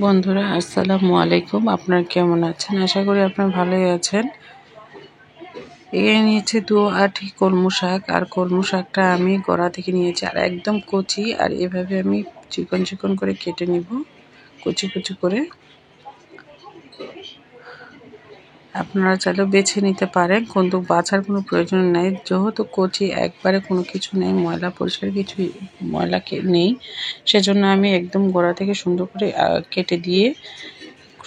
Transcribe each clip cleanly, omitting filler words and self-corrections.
বন্ধুরা আসসালামু আলাইকুম। আপনারা কেমন আছেন? আশা করি আপনারা ভালোই আছেন। এখানে নিয়েছি 2 আঁটি কলমু শাক, আর কলমু শাকটা আমি গোড়া থেকে নিয়েছি আর একদম কচি, আর এভাবে আমি চিকন চিকন করে কেটে নিব, কুচি কুচি করে। আপনারা চাইলে বেছে নিতে পারেন, কিন্তু বাছার কোনো প্রয়োজন নেই, যেহেতু কচি একবারে কোনো কিছু নেই, ময়লা পরিষ্কার কিছু ময়লা নেই, সেজন্য আমি একদম গোড়া থেকে সুন্দর করে কেটে দিয়ে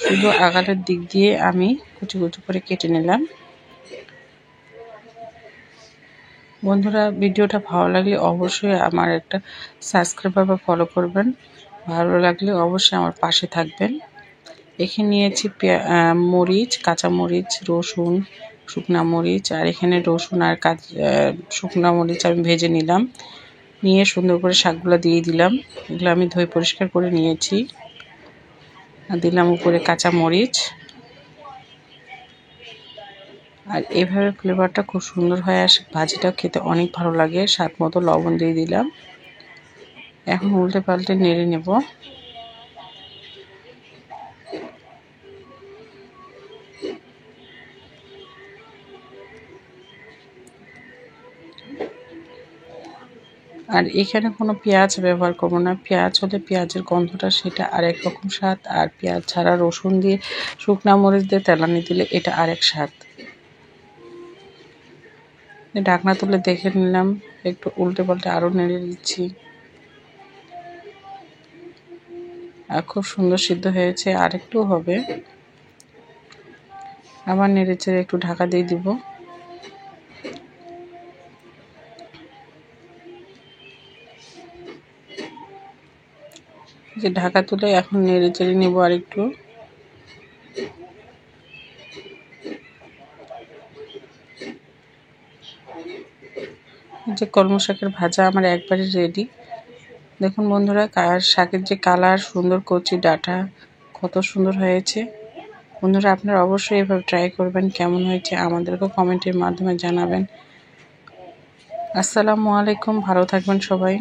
শুধু আগালের দিক দিয়ে আমি কুচি কুচি করে কেটে নিলাম। বন্ধুরা ভিডিওটা ভালো লাগলে অবশ্যই আমার একটা সাবস্ক্রাইব বা ফলো করবেন। ভালো লাগলে অবশ্যই আমার পাশে থাকবেন। এখানে নিয়েছি মরিচ, কাঁচা মরিচ, রসুন, শুকনা মরিচ, আর এখানে রসুন আর শুকনা মরিচ আমি ভেজে নিলাম। নিয়ে সুন্দর করে শাকগুলো দিয়ে দিলাম। এগুলো আমি ধুয়ে পরিষ্কার করে নিয়েছি। আর দিলাম উপরে কাঁচা মরিচ। আর এভাবে ফ্লেভারটা খুব সুন্দর হয়, আর ভাজিটাও খেতে অনেক ভালো লাগে। স্বাদ মতো লবণ দিয়ে দিলাম। এখন উল্টে পাল্টে নেড়ে নেব। আর এখানে কোনো পেঁয়াজ ব্যবহার করব না। পেঁয়াজ হলে পেঁয়াজের গন্ধটা সেটা আরেক রকম স্বাদ, আর পেঁয়াজ ছাড়া রসুন দিয়ে শুকনা মরিচ দিয়ে তেলানি দিলে এটা আরেক স্বাদ। ঢাকনা তুলে দেখে নিলাম, একটু উল্টে পাল্টে আরও নেড়ে দিচ্ছি। আর খুব সুন্দর সিদ্ধ হয়েছে, আর একটু হবে। আবার নেড়ে চেড়ে একটু ঢাকা দিয়ে দিব। যে ঢাকা তুলে এখন নেড়ে চেড়ে নেব আর একটু। যে কলমু শাকের ভাজা আমার একবারে রেডি। দেখুন বন্ধুরা, শাকের যে কালার, সুন্দর কচি ডাঁটা, কত সুন্দর হয়েছে। বন্ধুরা আপনারা অবশ্যই এভাবে ট্রাই করবেন, কেমন হয়েছে আমাদেরকে কমেন্টের মাধ্যমে জানাবেন। আসসালামু আলাইকুম, ভালো থাকবেন সবাই।